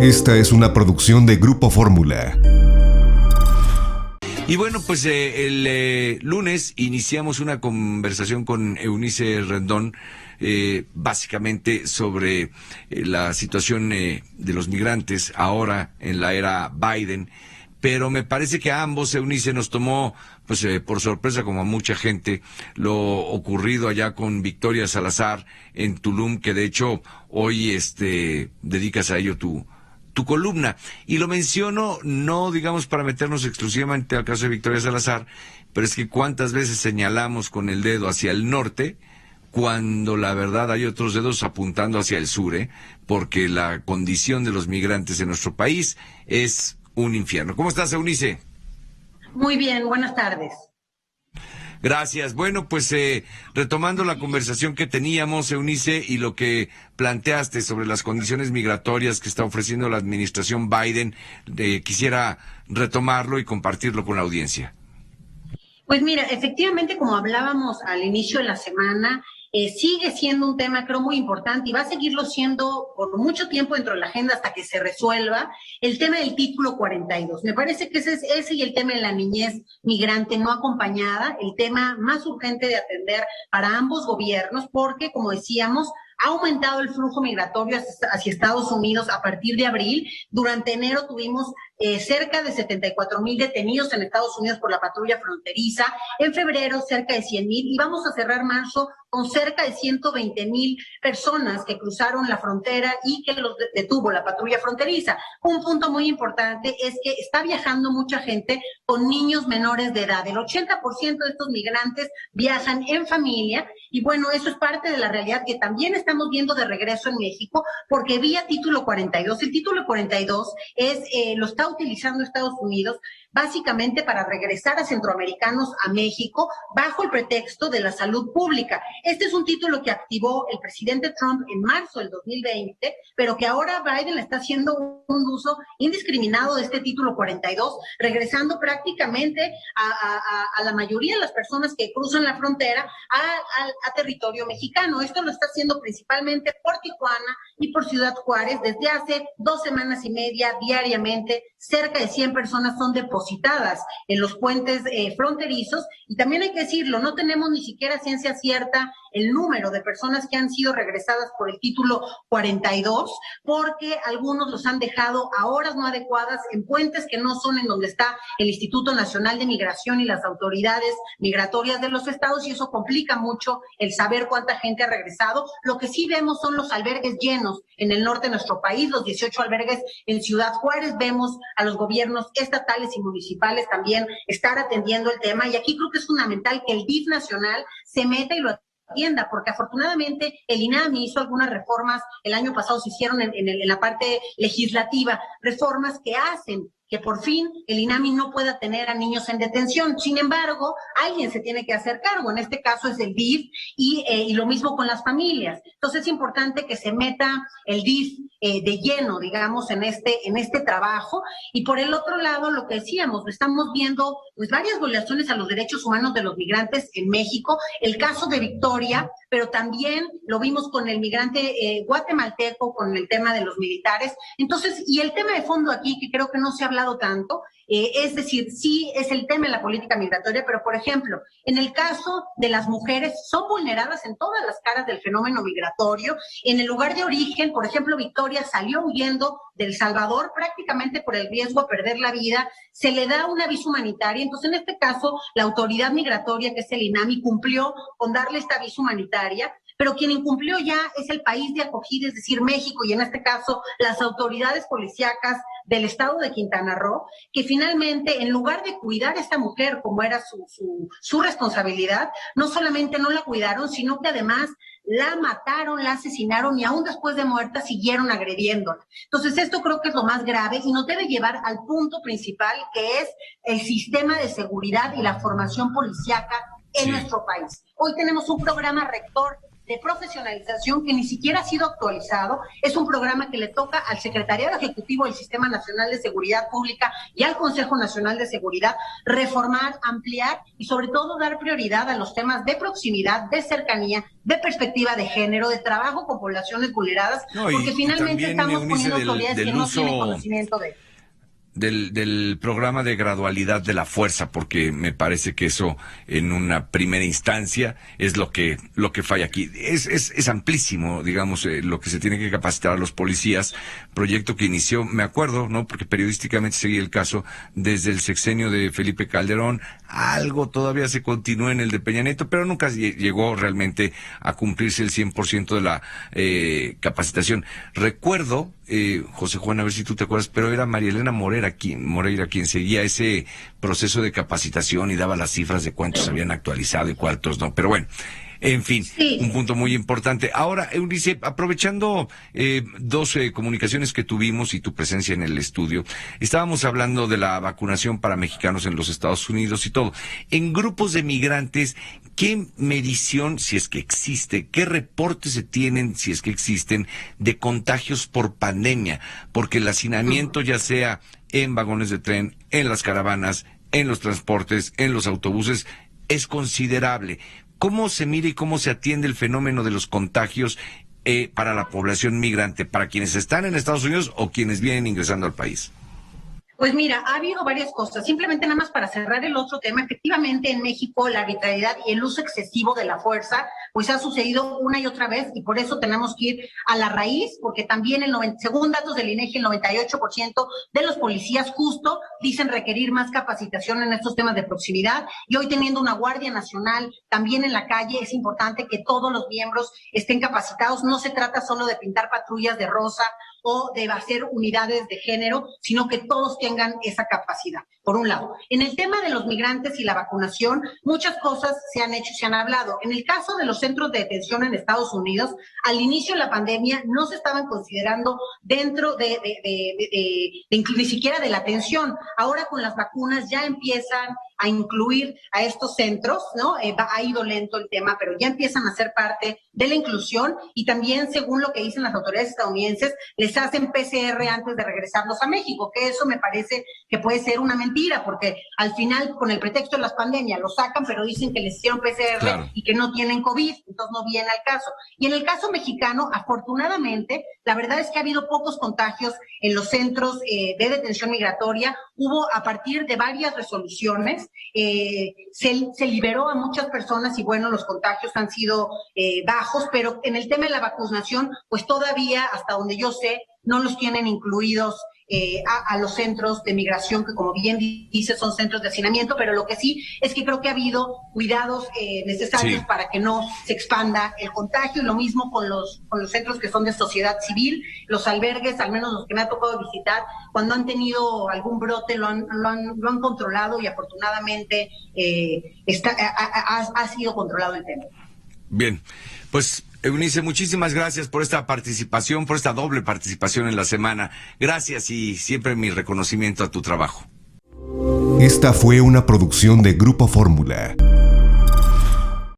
Esta es una producción de Grupo Fórmula. Y bueno, pues el lunes iniciamos una conversación con Eunice Rendón, básicamente sobre la situación de los migrantes ahora en la era Biden. Pero me parece que a ambos, Eunice, nos tomó pues por sorpresa, como a mucha gente, lo ocurrido allá con Victoria Salazar en Tulum, que de hecho hoy dedicas a ello tu columna. Y lo menciono no, digamos, para meternos exclusivamente al caso de Victoria Salazar, pero es que cuántas veces señalamos con el dedo hacia el norte, cuando la verdad hay otros dedos apuntando hacia el sur, porque la condición de los migrantes en nuestro país es un infierno. ¿Cómo estás, Eunice? Muy bien, buenas tardes. Gracias. Bueno, pues retomando la conversación que teníamos, Eunice, y lo que planteaste sobre las condiciones migratorias que está ofreciendo la administración Biden, quisiera retomarlo y compartirlo con la audiencia. Pues mira, efectivamente, como hablábamos al inicio de la semana, sigue siendo un tema, creo, muy importante y va a seguirlo siendo por mucho tiempo dentro de la agenda hasta que se resuelva el tema del título 42. Me parece que ese y el tema de la niñez migrante no acompañada, el tema más urgente de atender para ambos gobiernos, porque, como decíamos, ha aumentado el flujo migratorio hacia Estados Unidos a partir de abril. Durante enero tuvimos cerca de 74,000 detenidos en Estados Unidos por la patrulla fronteriza. En febrero, cerca de 100,000. Y vamos a cerrar marzo con cerca de 120,000 personas que cruzaron la frontera y que los detuvo la patrulla fronteriza. Un punto muy importante es que está viajando mucha gente con niños menores de edad. El 80% de estos migrantes viajan en familia y bueno, eso es parte de la realidad que también estamos viendo de regreso en México, porque vía título 42, el título 42 lo está utilizando Estados Unidos básicamente para regresar a centroamericanos a México bajo el pretexto de la salud pública. Este es un título que activó el presidente Trump en marzo del 2020, pero que ahora Biden está haciendo un uso indiscriminado de este título 42, regresando prácticamente a la mayoría de las personas que cruzan la frontera a territorio mexicano. Esto lo está haciendo principalmente por Tijuana y por Ciudad Juárez. Desde hace 2 semanas y media, diariamente, cerca de 100 personas son depositadas en los puentes fronterizos. Y también hay que decirlo, no tenemos ni siquiera ciencia cierta el número de personas que han sido regresadas por el título 42, porque algunos los han dejado a horas no adecuadas en puentes que no son en donde está el Instituto Nacional de Migración y las autoridades migratorias de los estados, y eso complica mucho el saber cuánta gente ha regresado. Lo que sí vemos son los albergues llenos en el norte de nuestro país, los 18 albergues en Ciudad Juárez. Vemos a los gobiernos estatales y municipales también estar atendiendo el tema, y aquí creo que es fundamental que el DIF nacional se meta y lo atienda, porque afortunadamente el INAMI hizo algunas reformas, el año pasado se hicieron en la parte legislativa, reformas que hacen que por fin el INAMI no pueda tener a niños en detención. Sin embargo, alguien se tiene que hacer cargo, en este caso es el DIF, y lo mismo con las familias. Entonces es importante que se meta el DIF de lleno, digamos, en este trabajo. Y por el otro lado, lo que decíamos, estamos viendo pues varias violaciones a los derechos humanos de los migrantes en México. El caso de Victoria, pero también lo vimos con el migrante guatemalteco, con el tema de los militares. Entonces, y el tema de fondo aquí, que creo que no se ha hablado tanto, es decir, sí es el tema de la política migratoria, pero por ejemplo, en el caso de las mujeres, son vulneradas en todas las caras del fenómeno migratorio. En el lugar de origen, por ejemplo, Victoria salió huyendo de El Salvador prácticamente por el riesgo a perder la vida, se le da una visa humanitaria. Entonces, en este caso, la autoridad migratoria, que es el INAMI, cumplió con darle esta visa humanitaria, pero quien incumplió ya es el país de acogida, es decir, México, y en este caso las autoridades policíacas del estado de Quintana Roo, que finalmente, en lugar de cuidar a esta mujer como era su responsabilidad, no solamente no la cuidaron, sino que además la mataron, la asesinaron, y aún después de muerta siguieron agrediéndola. Entonces, esto creo que es lo más grave y nos debe llevar al punto principal, que es el sistema de seguridad y la formación policíaca en nuestro país. Hoy tenemos un programa rector de profesionalización que ni siquiera ha sido actualizado. Es un programa que le toca al Secretariado Ejecutivo del Sistema Nacional de Seguridad Pública y al Consejo Nacional de Seguridad reformar, ampliar y sobre todo dar prioridad a los temas de proximidad, de cercanía, de perspectiva de género, de trabajo con poblaciones vulneradas, porque finalmente estamos poniendo autoridades que no tienen conocimiento de eso. Del programa de gradualidad de la fuerza, porque me parece que eso en una primera instancia es lo que falla aquí. Es amplísimo, digamos, lo que se tiene que capacitar a los policías, proyecto que inició, me acuerdo, ¿no? Porque periodísticamente seguí el caso desde el sexenio de Felipe Calderón, algo todavía se continúa en el de Peña Nieto, pero nunca llegó realmente a cumplirse el 100% de la capacitación. Recuerdo, José Juan, a ver si tú te acuerdas, pero era María Elena Moreira quien seguía ese proceso de capacitación y daba las cifras de cuántos habían actualizado y cuántos no. Pero bueno, en fin, sí, un punto muy importante. Ahora, Eunice, aprovechando dos comunicaciones que tuvimos y tu presencia en el estudio, estábamos hablando de la vacunación para mexicanos en los Estados Unidos y todo. En grupos de migrantes, ¿qué medición, si es que existe, qué reportes se tienen, si es que existen, de contagios por pandemia? Porque el hacinamiento, ya sea en vagones de tren, en las caravanas, en los transportes, en los autobuses, es considerable. ¿Cómo se mira y cómo se atiende el fenómeno de los contagios para la población migrante, para quienes están en Estados Unidos o quienes vienen ingresando al país? Pues mira, ha habido varias cosas. Simplemente nada más para cerrar el otro tema, efectivamente en México la arbitrariedad y el uso excesivo de la fuerza, pues ha sucedido una y otra vez y por eso tenemos que ir a la raíz, porque también según datos del INEGI, el 98% de los policías justo dicen requerir más capacitación en estos temas de proximidad y hoy teniendo una Guardia Nacional también en la calle es importante que todos los miembros estén capacitados. No se trata solo de pintar patrullas de rosa o de hacer unidades de género, sino que todos tengan esa capacidad, por un lado. En el tema de los migrantes y la vacunación, muchas cosas se han hecho y se han hablado. En el caso de los centros de detención en Estados Unidos, al inicio de la pandemia no se estaban considerando dentro ni siquiera de la atención. Ahora con las vacunas ya empiezan a incluir a estos centros, ¿no? Ha ido lento el tema, pero ya empiezan a ser parte de la inclusión y también, según lo que dicen las autoridades estadounidenses, les hacen PCR antes de regresarlos a México, que eso me parece que puede ser una mentira, porque al final, con el pretexto de las pandemias, los sacan, pero dicen que les hicieron PCR claro, y que no tienen COVID, entonces no viene al caso. Y en el caso mexicano, afortunadamente, la verdad es que ha habido pocos contagios en los centros de detención migratoria. Hubo, a partir de varias resoluciones, se liberó a muchas personas y bueno, los contagios han sido bajos, pero en el tema de la vacunación, pues todavía, hasta donde yo sé, no los tienen incluidos a los centros de migración, que como bien dice, son centros de hacinamiento, pero lo que sí es que creo que ha habido cuidados necesarios para que no se expanda el contagio, y lo mismo con los centros que son de sociedad civil, los albergues, al menos los que me ha tocado visitar, cuando han tenido algún brote lo han controlado y afortunadamente ha sido controlado el tema. Bien, pues Eunice, muchísimas gracias por esta participación, por esta doble participación en la semana. Gracias y siempre mi reconocimiento a tu trabajo. Esta fue una producción de Grupo Fórmula.